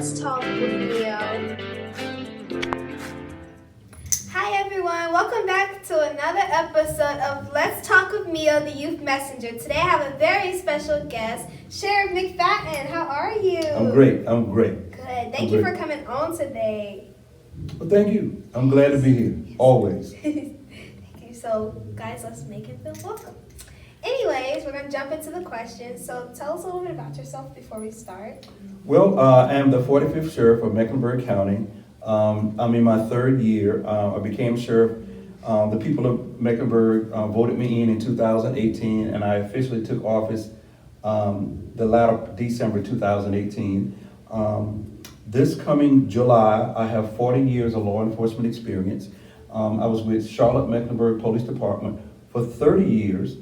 Let's Talk with Meo. Hi everyone, welcome back to another episode of Let's Talk with Meo, the Youth Messenger. Today I have a very special guest, Sheriff Mcfadden. How are you? I'm great. Good. Thank you for coming on today. Well, thank you. I'm glad to be here, always. Thank you. So guys, let's make him feel welcome. Anyways, we're going to jump into the questions. So tell us a little bit about yourself before we start. Well, I am the 45th Sheriff of Mecklenburg County. I'm in my third year. I became sheriff. The people of Mecklenburg voted me in 2018, and I officially took office the latter December 2018. This coming July, I have 40 years of law enforcement experience. I was with Charlotte Mecklenburg Police Department for 30 years.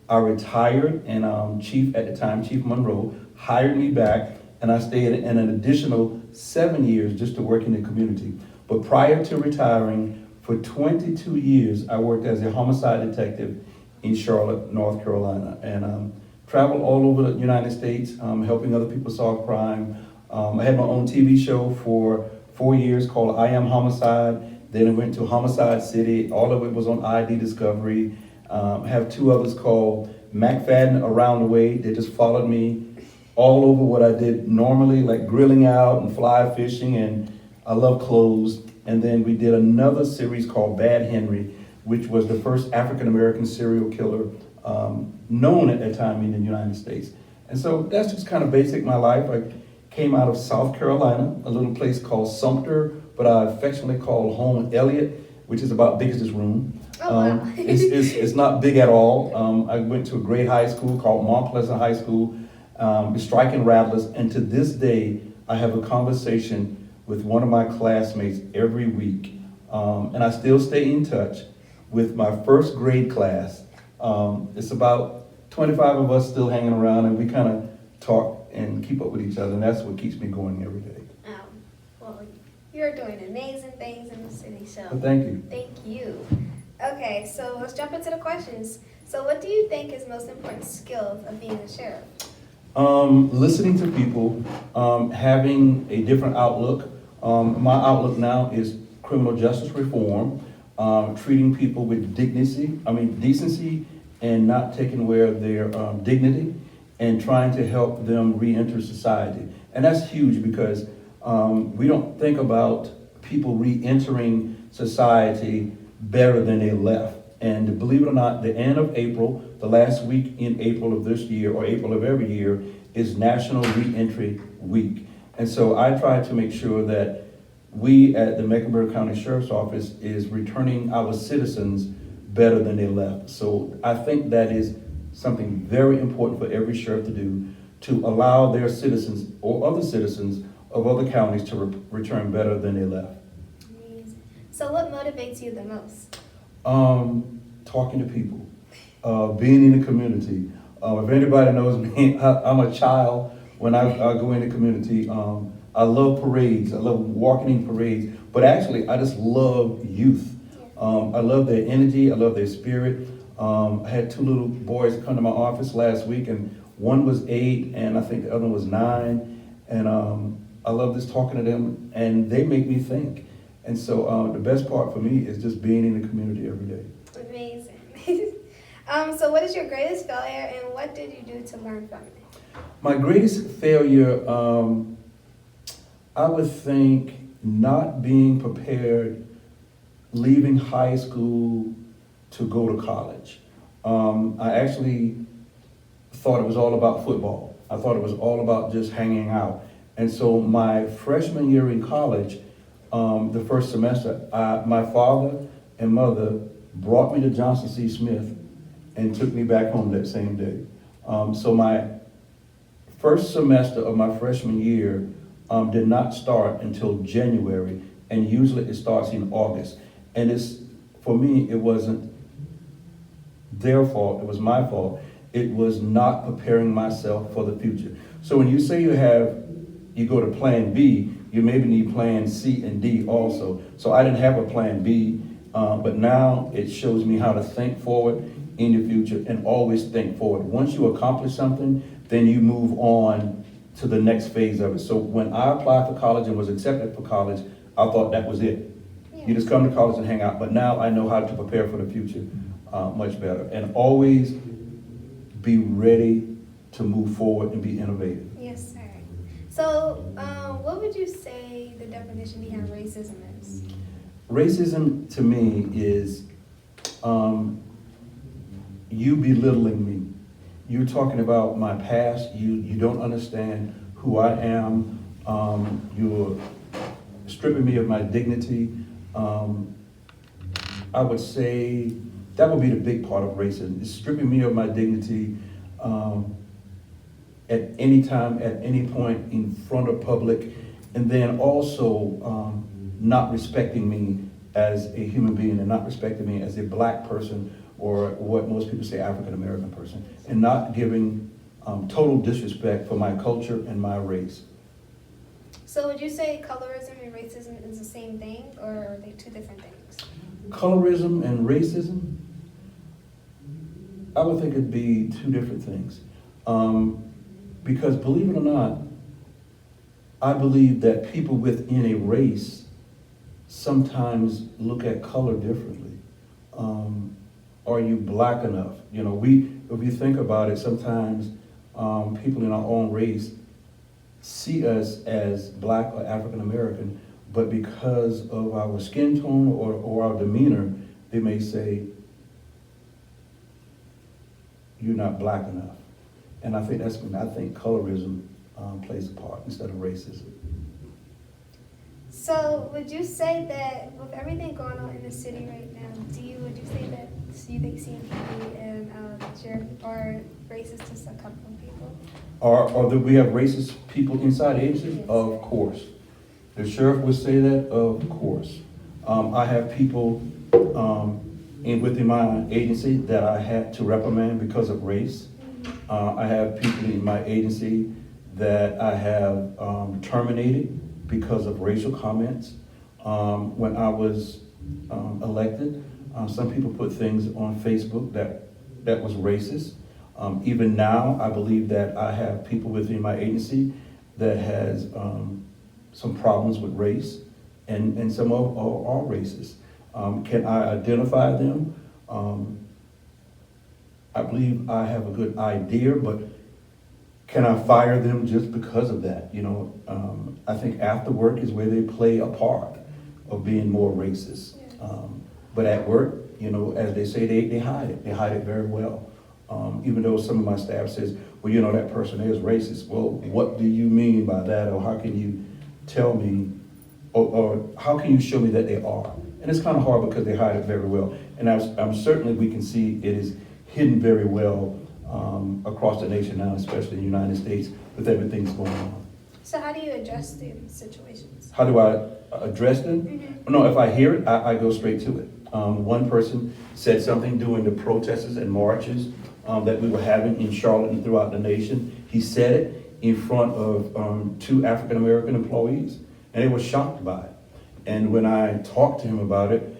I retired, and Chief at the time, Chief Monroe, hired me back, and I stayed in an additional 7 years just to work in the community. But prior to retiring, for 22 years, I worked as a homicide detective in Charlotte, North Carolina, and traveled all over the United States, helping other people solve crime. I had my own TV show for 4 years called I Am Homicide. Then I went to Homicide City. All of it was on ID Discovery. I have two others called Mcfadden Around the Way. They just followed me all over what I did normally, like grilling out and fly fishing, and I love clothes. And then we did another series called Bad Henry, which was the first African-American serial killer known at that time in the United States. And so that's just kind of basic my life. I came out of South Carolina, a little place called Sumter, but I affectionately call home Elliott, which is about big as this room. Wow. It's not big at all. I went to a great high school called Mount Pleasant High School, striking rattlers, and to this day, I have a conversation with one of my classmates every week, and I still stay in touch with my first grade class. It's about 25 of us still hanging around, and we kind of talk and keep up with each other, and that's what keeps me going every day. Well, you're doing amazing things in the city, so Well, thank you. thank you. Okay, so let's jump into the questions. So what do you think is most important skills of being a sheriff? Listening to people, having a different outlook. My outlook now is criminal justice reform, treating people with decency, and not taking away their dignity, and trying to help them re-enter society. And that's huge because we don't think about people re-entering society better than they left. And believe it or not, the end of April, the last week in April of this year, or April of every year, is National Reentry Week. And so I try to make sure that we at the Mecklenburg County Sheriff's Office is returning our citizens better than they left. So I think that is something very important for every sheriff to do, to allow their citizens or other citizens of other counties to return better than they left. Amazing. So what motivates you the most? Talking to people, being in the community. If anybody knows me, I'm a child when I go in the community. I love parades. I love walking in parades. But actually, I just love youth. I love their energy. I love their spirit. I had two little boys come to my office last week, and one was 8, and I think the other was 9. And I love just talking to them, and they make me think. And so the best part for me is just being in the community every day. Amazing. So what is your greatest failure, and what did you do to learn from it? My greatest failure, I would think not being prepared, leaving high school to go to college. I actually thought it was all about football. I thought it was all about just hanging out. And so my freshman year in college, the first semester, my father and mother brought me to Johnson C. Smith and took me back home that same day. So my first semester of my freshman year did not start until January, and usually it starts in August. And for me, it wasn't their fault, it was my fault. It was not preparing myself for the future. So when you say you go to plan B, you maybe need plan C and D also. So I didn't have a plan B, but now it shows me how to think forward in the future and always think forward. Once you accomplish something, then you move on to the next phase of it. So when I applied for college and was accepted for college, I thought that was it. Yeah. You just come to college and hang out. But now I know how to prepare for the future much better. And always be ready to move forward and be innovative. Yes, sir. So, what would you say the definition behind racism is? Racism to me is you belittling me. You're talking about my past. You don't understand who I am. You're stripping me of my dignity. I would say that would be the big part of racism. It's stripping me of my dignity at any time, at any point in front of public, and then also not respecting me as a human being and not respecting me as a black person, or what most people say African American person, and not giving total disrespect for my culture and my race. So would you say colorism and racism is the same thing, or are they two different things? Colorism and racism, I would think it'd be two different things. Because believe it or not, I believe that people within a race sometimes look at color differently. Are you black enough? You know, if you think about it, sometimes people in our own race see us as black or African American, but because of our skin tone or our demeanor, they may say, you're not black enough. And I think that's when I think colorism plays a part instead of racism. So would you say that with everything going on in the city right now, would you say that you think CMPD and sheriff are racist to some couple of people? Or that we have racist people inside the agency? Yes. Of course. The sheriff would say that, of course. I have people within my agency that I had to reprimand because of race. I have people in my agency that I have terminated because of racial comments. When I was elected, some people put things on Facebook that was racist. Even now, I believe that I have people within my agency that has some problems with race, and some are racist. Can I identify them? I believe I have a good idea, but can I fire them just because of that? You know, I think after work is where they play a part of being more racist. But at work, you know, as they say, they hide it. They hide it very well. Even though some of my staff says, well, you know, that person is racist. Well, what do you mean by that? Or how can you tell me, or how can you show me that they are? And it's kind of hard because they hide it very well. And I'm certainly, we can see it is hidden very well across the nation now, especially in the United States, with everything that's going on. So how do you address the situations? How do I address them? No, if I hear it, I go straight to it. One person said something during the protests and marches that we were having in Charlotte and throughout the nation. He said it in front of 2 African American employees, and they were shocked by it. And when I talked to him about it,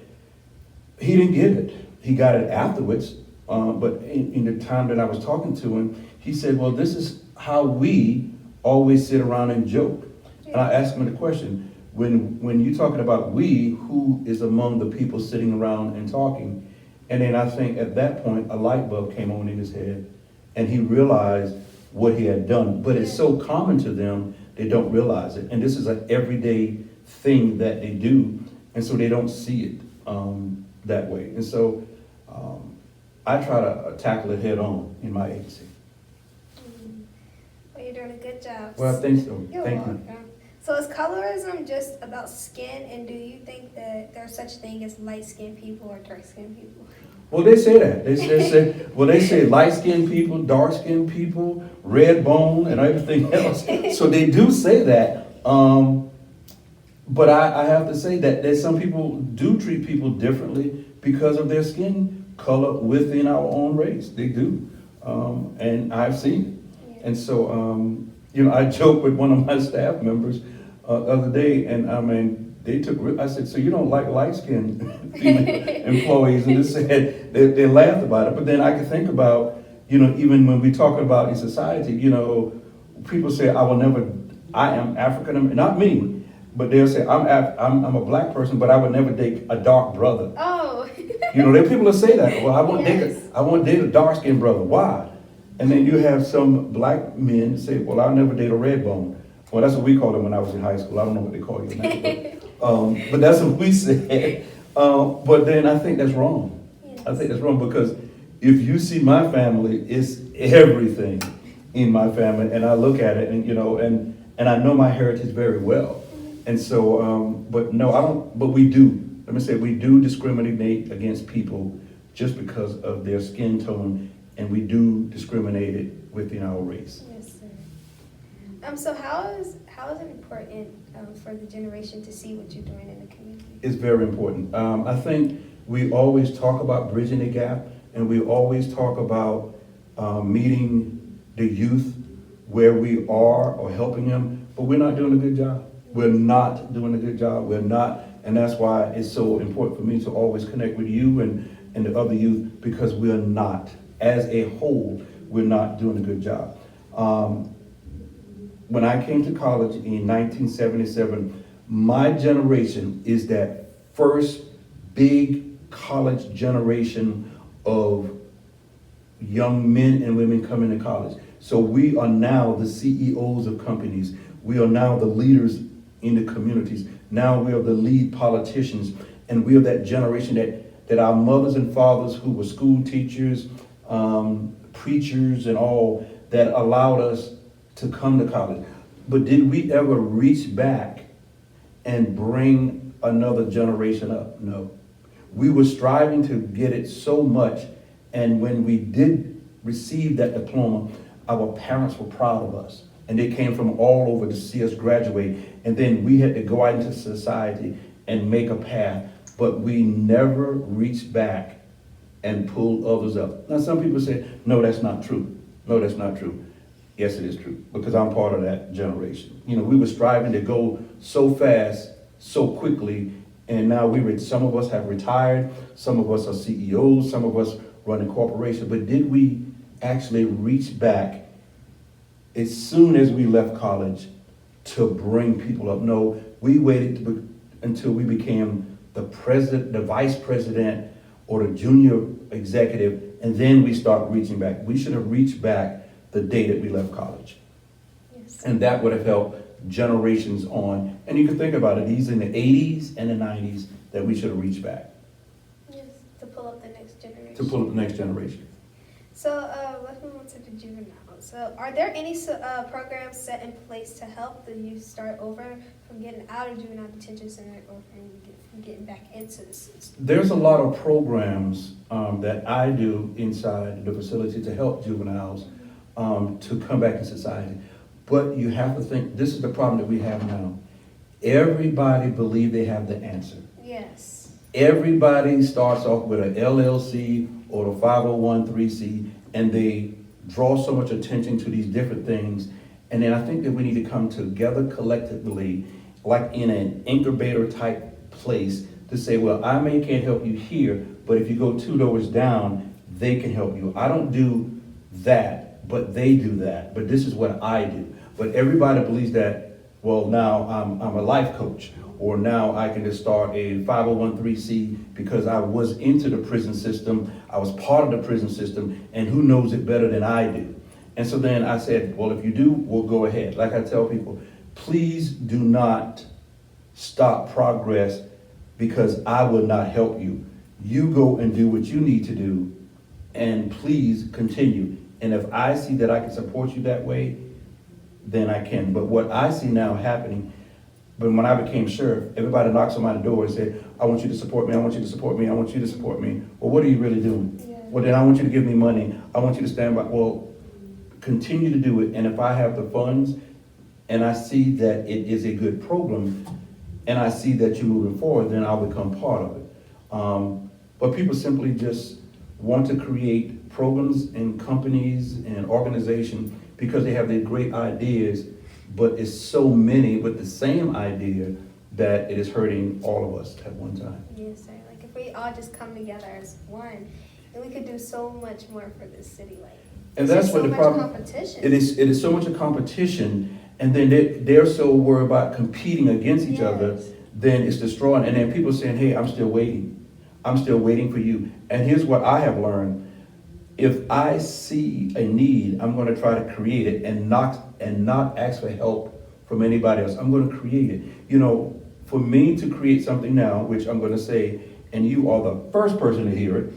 he didn't get it. He got it afterwards, but in the time that I was talking to him, he said, well, this is how we always sit around and joke. And I asked him the question, when you're talking about we, who is among the people sitting around and talking? And then I think at that point, a light bulb came on in his head, and he realized what he had done. But it's so common to them, they don't realize it. And this is an everyday thing that they do, and so they don't see it that way. And so I try to tackle it head on in my agency. Well, you're doing a good job. Well, I think so. You're Thank welcome. you. So is colorism just about skin, and do you think that there's such thing as light-skinned people or dark-skinned people? Well, they say that. They say light-skinned people, dark-skinned people, red bone, and everything else. So they do say that. But I have to say that some people do treat people differently because of their skin color within our own race. They do. And I've seen it. Yeah. And so, you know, I joked with one of my staff members the other day, and I mean, I said, so you don't like light-skinned employees? And they said, they laughed about it. But then I could think about, you know, even when we talk about in society, you know, people say, I am African, not me, but they'll say, I'm a black person, but I would never date a dark brother. Oh. You know, there are people that say that. Well, Yes. I want to date a dark-skinned brother. Why? And then you have some black men say, well, I'll never date a red bone. Well, that's what we called them when I was in high school. I don't know what they call you now. But that's what we said. But then I think that's wrong. Yes. I think that's wrong because if you see my family, it's everything in my family. And I look at it and, you know, and I know my heritage very well. And so, but no, I don't, but we do. Let me say, we do discriminate against people just because of their skin tone, and we do discriminate it within our race. Yes, sir. So how is it important for the generation to see what you're doing in the community? It's very important. I think we always talk about bridging the gap, and we always talk about meeting the youth where we are or helping them, but we're not doing a good job. We're not doing a good job. We're not, and that's why it's so important for me to always connect with you and the other youth, because we're not, as a whole, we're not doing a good job. When I came to college in 1977, my generation is that first big college generation of young men and women coming to college. So we are now the CEOs of companies. We are now the leaders in the communities. Now we are the lead politicians, and we are that generation that our mothers and fathers who were school teachers, preachers and all, that allowed us to come to college. But did we ever reach back and bring another generation up? No. We were striving to get it so much, and when we did receive that diploma, our parents were proud of us. And they came from all over to see us graduate. And then we had to go out into society and make a path. But we never reached back and pulled others up. Now, some people say, no, that's not true. No, that's not true. Yes, it is true, because I'm part of that generation. You know, we were striving to go so fast, so quickly, and now some of us have retired, some of us are CEOs, some of us run a corporation, but did we actually reach back as soon as we left college to bring people up? No, we waited until we became the president, the vice president, or the junior executive, and then we start reaching back. We should have reached back the day that we left college. Yes. And that would have helped generations on. And you can think about it, these in the 80s and the 90s that we should have reached back. Yes, to pull up the next generation. To pull up the next generation. So let's move on to the juvenile. So are there any programs set in place to help the youth start over from getting out of juvenile detention center or from getting back into the system? There's a lot of programs that I do inside the facility to help juveniles to come back in society. But you have to think, this is the problem that we have now. Everybody believes they have the answer. Yes. Everybody starts off with an LLC or a 501(c), and they draw so much attention to these different things. And then I think that we need to come together collectively, like in an incubator type place, to say, well, I can't help you here, but if you go 2 doors down, they can help you. I don't do that, but they do that. But this is what I do. But everybody believes that, well, now I'm a life coach, or now I can just start a 501(c) because I was into the prison system, I was part of the prison system, and who knows it better than I do? And so then I said, well, if you do, we'll go ahead. Like I tell people, please do not stop progress because I will not help you. You go and do what you need to do, and please continue. And if I see that I can support you that way, then I can. But what I see now happening, but when I became sheriff, everybody knocks on my door and said, I want you to support me, I want you to support me, I want you to support me. Well, what are you really doing? Yeah. Well, then I want you to give me money. I want you to stand by. Well, continue to do it. And if I have the funds and I see that it is a good program and I see that you're moving forward, then I'll become part of it. But people simply just want to create programs and companies and organizations because they have their great ideas, but it's so many with the same idea that it is hurting all of us at one time. Yes, sir. Like if we all just come together as one, then we could do so much more for this city. Like, And that's what the problem. Competition. It is so much a competition, and then they're so worried about competing against each other, then it's destroying. And then people saying, hey, I'm still waiting. I'm still waiting for you. And here's what I have learned. If I see a need, I'm going to try to create it and not ask for help from anybody else. I'm going to create it. You know, for me to create something now, which I'm going to say, and you are the first person to hear it,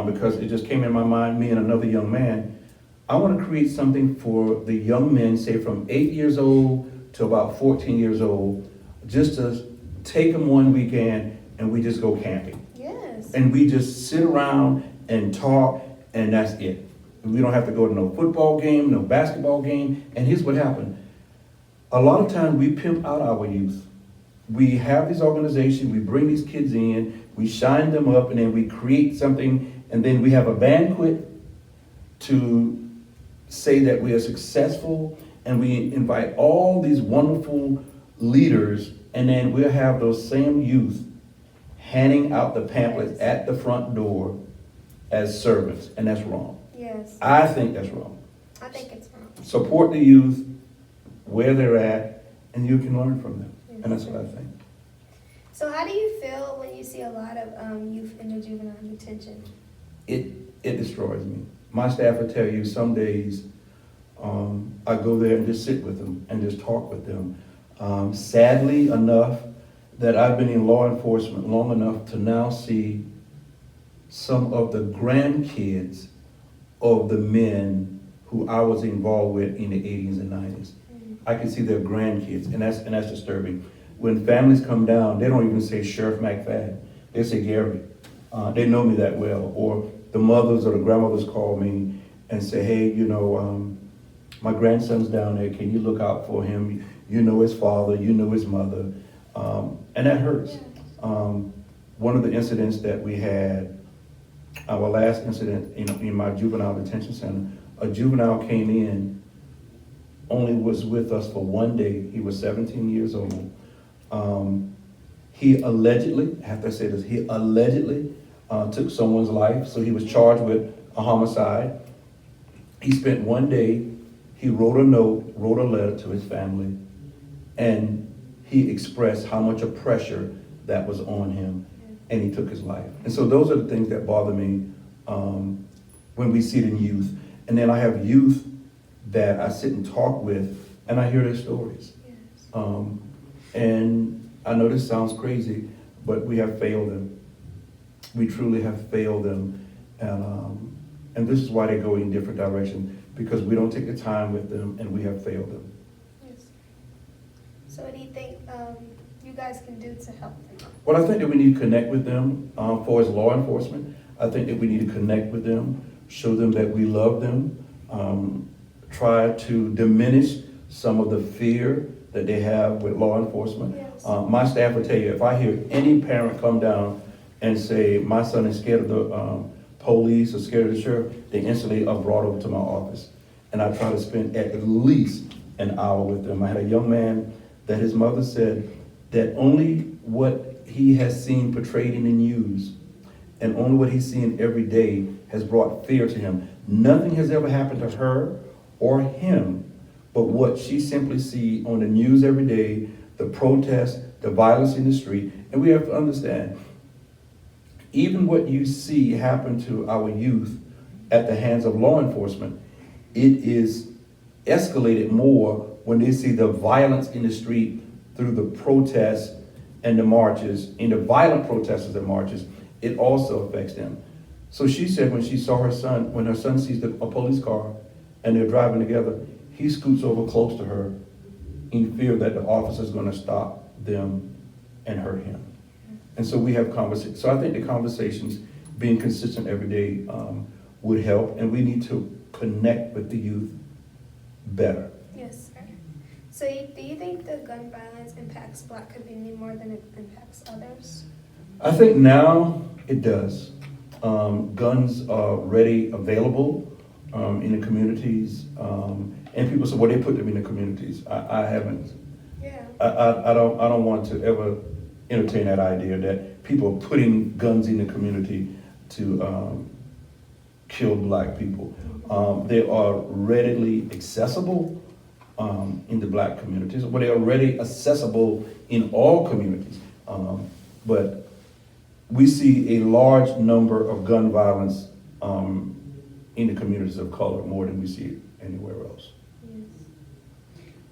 because it just came in my mind, me and another young man. I want to create something for the young men, say from 8 years old to about 14 years old, just to take them one weekend and we just go camping. Yes. And we just sit around and talk, and that's it. We don't have to go to no football game, no basketball game. And here's what happened. A lot of times we pimp out our youth. We have this organization, we bring these kids in, we shine them up, and then we create something, and then we have a banquet to say that we are successful, and we invite all these wonderful leaders, and then we'll have those same youth handing out the pamphlets at the front door as servants, and that's wrong. Yes. I think that's wrong. I think it's wrong. Support the youth where they're at, and you can learn from them, and that's what I think. So how do you feel when you see a lot of youth in the juvenile detention? It destroys me. My staff will tell you some days I go there and just sit with them and just talk with them. Sadly enough that I've been in law enforcement long enough to now see some of the grandkids of the men who I was involved with in the 80s and 90s. I can see their grandkids, and that's disturbing. When families come down, they don't even say Sheriff Mcfadden. They say Gary. They know me that well. Or the mothers or the grandmothers call me and say, hey, you know, my grandson's down there. Can you look out for him? You know his father. You know his mother. And that hurts. One of the incidents that we had, our last incident in my juvenile detention center, a juvenile came in, only was with us for one day. He was 17 years old. He allegedly, I have to say this, he allegedly took someone's life, so he was charged with a homicide. He spent one day, he wrote a note, wrote a letter to his family, and he expressed how much of pressure that was on him, and he took his life. And so those are the things that bother me when we see it in youth. And then I have youth that I sit and talk with, and I hear their stories. And I know this sounds crazy, but we have failed them. We truly have failed them. And this is why they go in different directions, because we don't take the time with them, and we have failed them. Yes. So what do you think you guys can do to help them? Well, I think that we need to connect with them for as law enforcement. I think that we need to connect with them, show them that we love them, try to diminish some of the fear that they have with law enforcement. Yes. My staff will tell you, if I hear any parent come down and say, my son is scared of the police or scared of the sheriff, they instantly are brought over to my office. And I try to spend at least an hour with them. I had a young man that his mother said that only what he has seen portrayed in the news and only what he's seeing every day has brought fear to him. Nothing has ever happened to her or him, but what she simply sees on the news every day, the protests, the violence in the street. And we have to understand, even what you see happen to our youth at the hands of law enforcement, it is escalated more when they see the violence in the street through the protests and the marches, in the violent protests and marches. It also affects them. So she said when she saw her son, when her son sees a police car and they're driving together, he scoots over close to her in fear that the officer's going to stop them and hurt him. And so we have conversations. So I think the conversations, being consistent every day, would help, and we need to connect with the youth better. Yes, sir. So do you think the gun violence impacts Black community more than it impacts others? I think now it does. Guns are ready, available in the communities, and people say, well, they put them in the communities. I haven't. Yeah. I don't want to ever entertain that idea that people are putting guns in the community to kill black people. They are readily accessible in the black communities, but they are already accessible in all communities. But we see a large number of gun violence in the communities of color more than we see it anywhere else. Yes.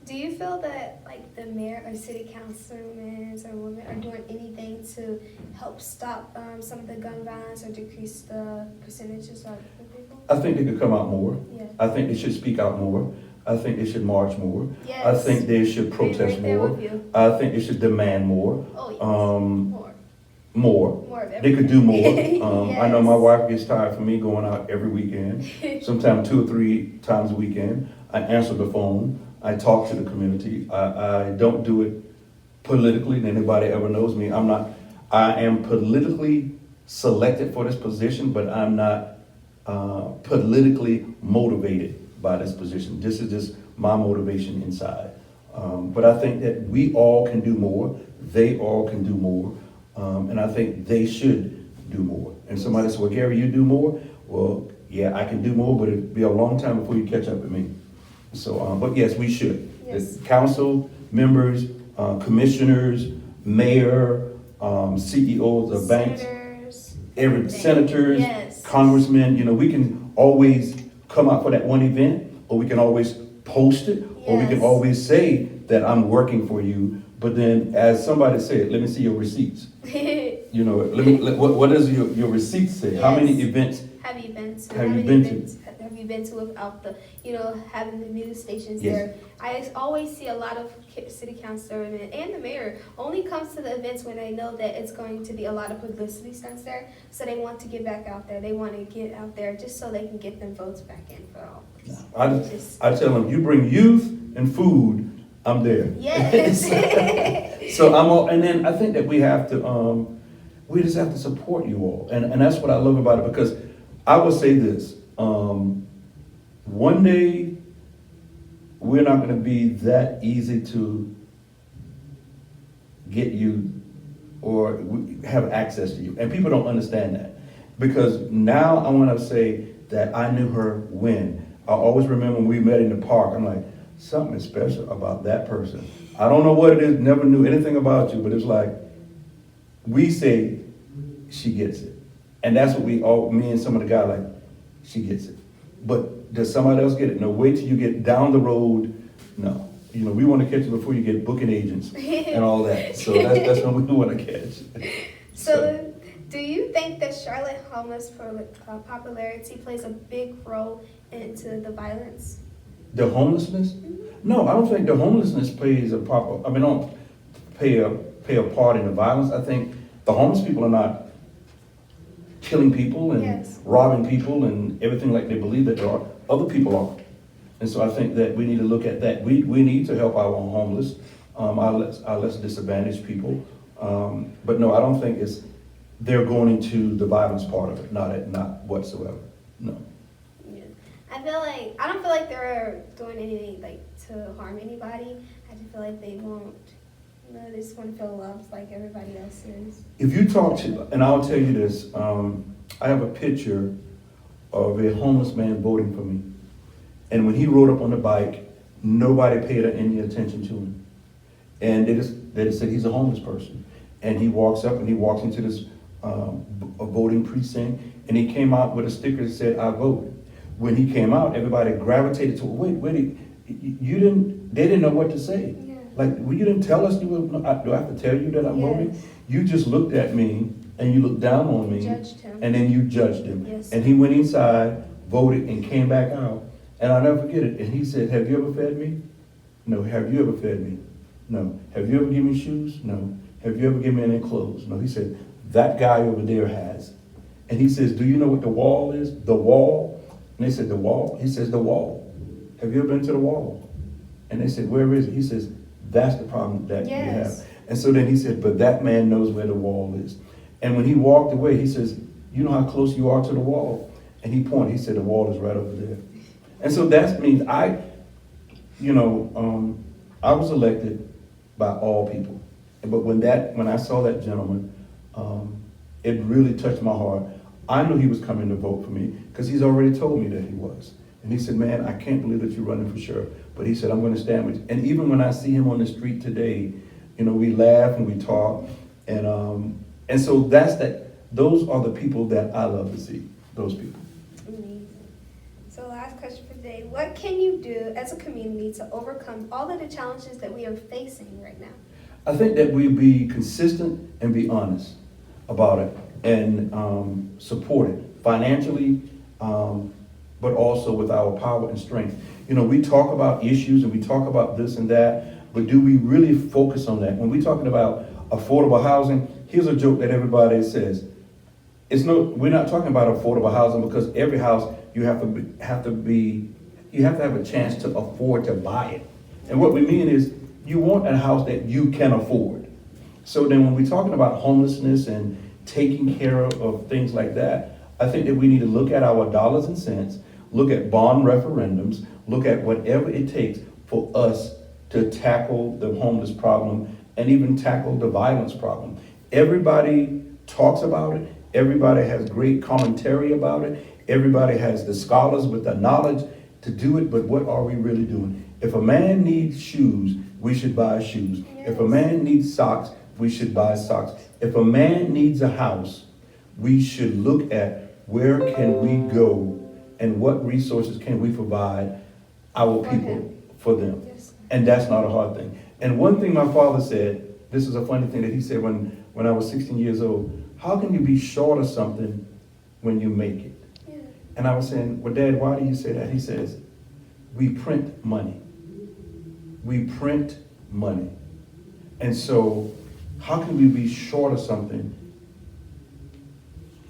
Do you feel that like the mayor or city councilmen or women are doing anything to help stop some of the gun violence or decrease the percentages of the people? I think they could come out more. Yeah. I think they should speak out more. I think they should march more. Yes. I think they should protest right there more. with you. I think they should demand more. Oh, yes. More. More of everything. They could do more. I know my Yes. wife gets tired from me going out every weekend, sometimes 2 or 3 times a weekend. I answer the phone. I talk to the community. I don't do it politically. And anybody ever knows me, I am politically selected for this position, but I'm not politically motivated by this position. This is just my motivation inside. But I think that we all can do more. They all can do more. And I think they should do more. And somebody said, well, Gary, you do more? Well, yeah, I can do more, but it'd be a long time before you catch up with me. So, but yes, we should. Yes. The council members, commissioners, mayor, CEOs of banks, senators, Yes. congressmen, we can always come out for that one event, or we can always post it, or we can Yes. always say that I'm working for you. But then, as somebody said, let me see your receipts. What does your receipts say? How many Yes. events Have you been to? have How you many been to? events have you been to without the, having the news stations Yes. there? I always see a lot of city councilmen and the mayor only comes to the events when they know that it's going to be a lot of publicity stunts there. So they want to get back out there. They want to get out there just so they can get them votes back in for all. I tell them, you bring youth and food, I'm there. Yes. So I'm all, and then I think that we just have to support you all. And that's what I love about it, because I will say this, one day we're not gonna be that easy to get you or have access to you. And people don't understand that. Because now I wanna say that I knew her when. I always remember when we met in the park, I'm like, something is special about that person. I don't know what it is, never knew anything about you, but it's like, we say, she gets it. And that's what me and some of the guys like, she gets it. But does somebody else get it? No, wait till you get down the road. No. We want to catch you before you get booking agents and all that. So that's when we want to catch. So do you think that Charlotte homeless popularity plays a big role into the violence? The homelessness? No, I don't think the homelessness don't play a part in the violence. I think the homeless people are not killing people and Yes. robbing people and everything like they believe that there are. Other people are. And so I think that we need to look at that. We need to help our homeless, our less disadvantaged people. But no, I don't think they're going into the violence part of it, not whatsoever. No. I don't feel like they're doing anything to harm anybody. I just feel like they won't. They just want to feel loved like everybody else is. If you talk to, and I'll tell you this, I have a picture of a homeless man voting for me. And when he rode up on the bike, nobody paid any attention to him. And they just said he's a homeless person. And he walks up and he walks into this a voting precinct, and he came out with a sticker that said, I vote. When he came out, everybody gravitated to, they didn't know what to say. Yeah. Like, well, you didn't tell us, do I have to tell you that I'm voting? You just looked at me and you looked down on me. Judged him. And then you judged him. Yes. And he went inside, voted, and came back out. And I'll never forget it. And he said, have you ever fed me? No. Have you ever fed me? No. Have you ever given me shoes? No. Have you ever given me any clothes? No. He said, that guy over there has. And he says, do you know what the wall is? The wall? And they said, the wall? He says, the wall. Have you ever been to the wall? And they said, where is it? He says, that's the problem that you have. And so then he said, but that man knows where the wall is. And when he walked away, he says, you know how close you are to the wall? And he pointed, he said, the wall is right over there. And so that means I was elected by all people. But when I saw that gentleman, it really touched my heart. I knew he was coming to vote for me because he's already told me that he was. And he said, man, I can't believe that you're running for sheriff. But he said, I'm going to stand with you. And even when I see him on the street today, you know, we laugh and we talk. And so those are the people that I love to see, those people. Amazing. So last question for today. What can you do as a community to overcome all of the challenges that we are facing right now? I think that we be consistent and be honest about it and support it financially, but also with our power and strength. You know, we talk about issues and we talk about this and that, but do we really focus on that? When we're talking about affordable housing, here's a joke that everybody says. We're not talking about affordable housing because every house you have to have a chance to afford to buy it. And what we mean is you want a house that you can afford. So then when we're talking about homelessness and taking care of things like that, I think that we need to look at our dollars and cents, look at bond referendums, look at whatever it takes for us to tackle the homeless problem and even tackle the violence problem. Everybody talks about it. Everybody has great commentary about it. Everybody has the scholars with the knowledge to do it, but what are we really doing? If a man needs shoes, we should buy shoes. Yes. If a man needs socks, we should buy socks. If a man needs a house, we should look at where can we go and what resources can we provide our people for them. Yes. And that's not a hard thing. And one thing my father said, this is a funny thing that he said when I was 16 years old, how can you be short of something when you make it? Yeah. And I was saying, well, Dad, why do you say that? He says, we print money. We print money. And so how can we be short of something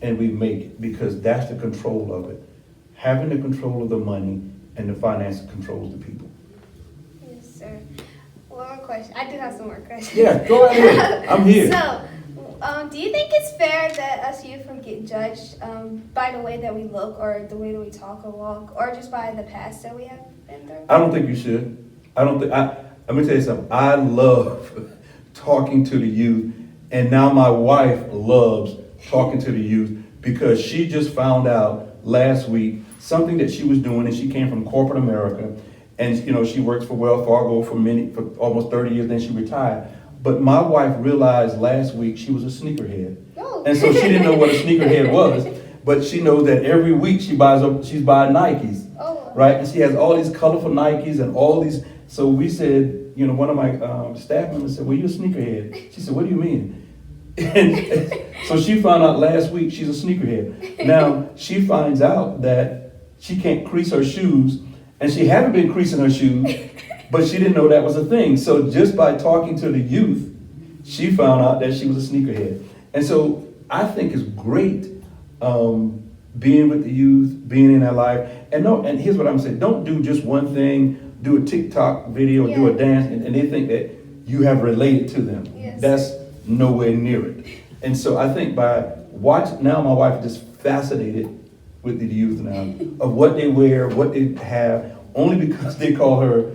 and we make it? Because that's the control of it. Having the control of the money and the finance controls the people. Yes, sir. One more question. I do have some more questions. Yeah, go ahead. I'm here. So, do you think it's fair that us youth get judged by the way that we look or the way that we talk or walk or just by the past that we have been through? I don't think you should. Let me tell you something. I love talking to the youth, and now my wife loves talking to the youth because she just found out last week something that she was doing, and she came from corporate America, and you know she works for Wells Fargo for almost 30 years, then she retired. But my wife realized last week she was a sneakerhead. Oh. And so she didn't know what a sneakerhead was, but she knows that every week she's buying Nikes, Oh. right? And she has all these colorful Nikes and all these. So we said, you know, one of my staff members said, well, you're a sneakerhead. She said, what do you mean? And so she found out last week she's a sneakerhead. Now she finds out that she can't crease her shoes, and she hadn't been creasing her shoes, but she didn't know that was a thing. So just by talking to the youth, she found out that she was a sneakerhead. And so I think it's great being with the youth, being in their life. And here's what I'm saying. Don't do just one thing, do a TikTok video, do a dance, and they think that you have related to them. Yes. That's nowhere near it. And so I think now my wife is just fascinated with the youth now of what they wear, what they have, only because they call her,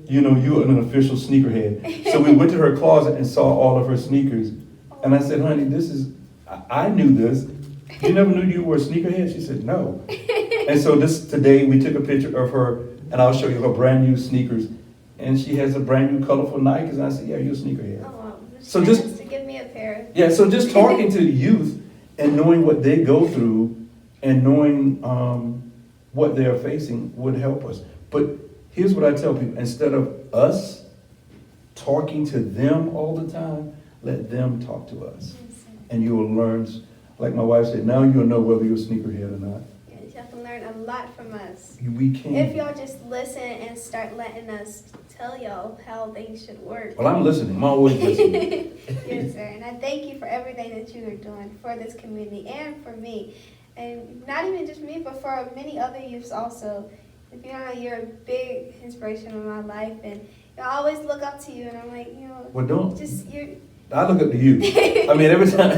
you know, you're an official sneakerhead. So we went to her closet and saw all of her sneakers. And I said, honey, I knew this. You never knew you were a sneakerhead? She said, no. And so today we took a picture of her, and I'll show you her brand new sneakers. And she has a brand new colorful Nikes. And I said, yeah, you're a sneakerhead. Oh, wow. So just to give me a pair. Yeah, so just talking to the youth and knowing what they go through and knowing what they're facing would help us. But here's what I tell people. Instead of us talking to them all the time, let them talk to us. And you will learn, like my wife said, now you'll know whether you're a sneakerhead or not. Yes, y'all can learn a lot from us. We can. If y'all just listen and start letting us tell y'all how things should work. Well, I'm listening. I'm always listening. Yes, sir. And I thank you for everything that you are doing for this community and for me. And not even just me, but for many other youths also. If you know, you're a big inspiration in my life, and I always look up to you, and I'm like, you know, Well, don't. I look up to you. I mean, every time.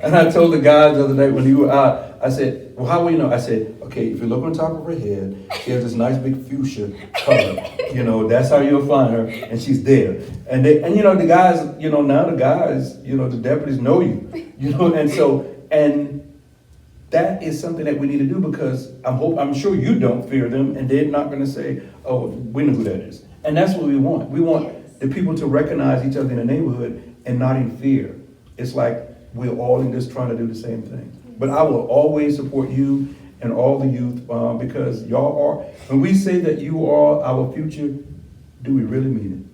And I told the guys the other day when you were out, I said, well, how will you know? I said, okay, if you look on top of her head, she has this nice big fuchsia color. You know, that's how you'll find her, and she's there. And you know, the guys, you know, now the guys, you know, the deputies know you. You know, and so, and that is something that we need to do, because I'm sure you don't fear them, and they're not gonna say, oh, we know who that is. And that's what we want. We want the people to recognize each other in the neighborhood and not in fear. It's like we're all in this trying to do the same thing. But I will always support you and all the youth, because y'all are, when we say that you are our future, do we really mean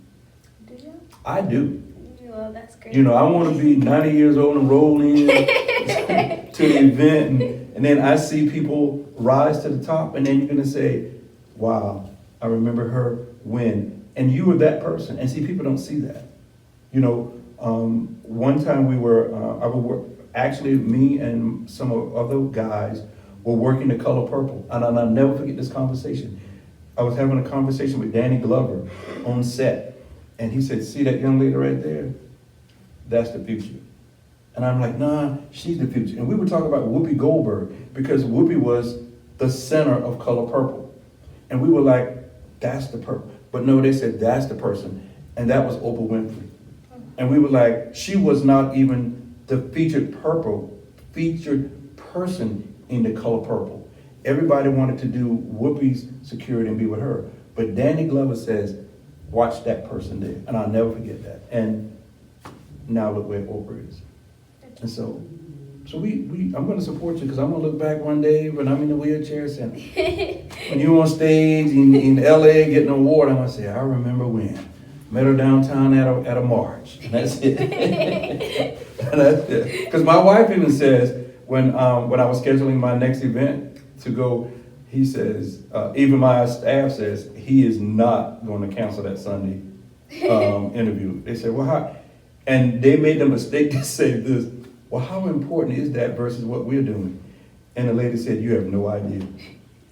Do you? it? I do. Well, that's great. You know, I want to be 90 years old and roll in to the event, and then I see people rise to the top, and then you're gonna say, wow, I remember her when, and you were that person. And see, people don't see that. You know, one time actually me and some of other guys were working the color purple, and I'll never forget this conversation. I was having a conversation with Danny Glover on set, and he said, see that young lady right there? That's the future. And I'm like, nah, she's the future. And we were talking about Whoopi Goldberg, because Whoopi was the center of Color Purple. And we were like, that's the purple. But no, they said, that's the person. And that was Oprah Winfrey. And we were like, she was not even the featured person in the Color Purple. Everybody wanted to do Whoopi's security and be with her. But Danny Glover says, watch that person there. And I'll never forget that. And now look where Oprah is. And so I'm going to support you, because I'm going to look back one day when I'm in the wheelchair saying, when you're on stage in LA getting an award, I'm going to say, I remember when. Met her downtown at a march. And that's it. And that's it. Because my wife even says, when I was scheduling my next event to go, he says, even my staff says, he is not going to cancel that Sunday interview. They said, well, how? And they made the mistake to say this, well, how important is that versus what we're doing? And the lady said, you have no idea.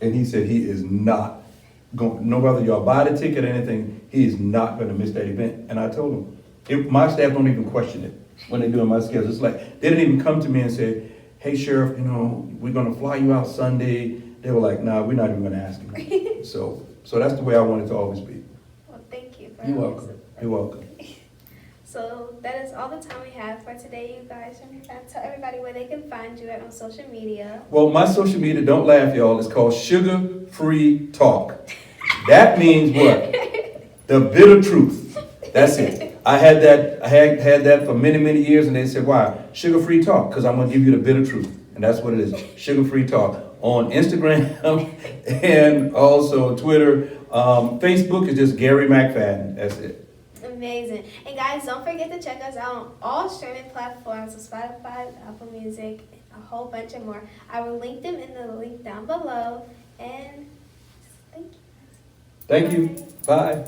And he said, he is not going, no whether y'all buy the ticket or anything, he is not going to miss that event. And I told him, my staff don't even question it when they're doing my schedule. It's like, they didn't even come to me and say, hey, Sheriff, you know, we're going to fly you out Sunday. They were like, nah, we're not even going to ask him. So that's the way I want it to always be. Well, thank you. You're welcome. You're welcome. So that is all the time we have for today, you guys. And tell everybody where they can find you at on social media. Well, my social media, don't laugh, y'all, it's called Sugar Free Talk. That means what? The bitter truth. That's it. I had that for many, many years, and they said, why? Sugar Free Talk, because I'm going to give you the bitter truth. And that's what it is, Sugar Free Talk. On Instagram and also Twitter. Facebook is just Gary Mcfadden. That's it. Amazing. And guys, don't forget to check us out on all streaming platforms, so Spotify, Apple Music, and a whole bunch of more. I will link them in the link down below. And thank you. Thank you. Bye.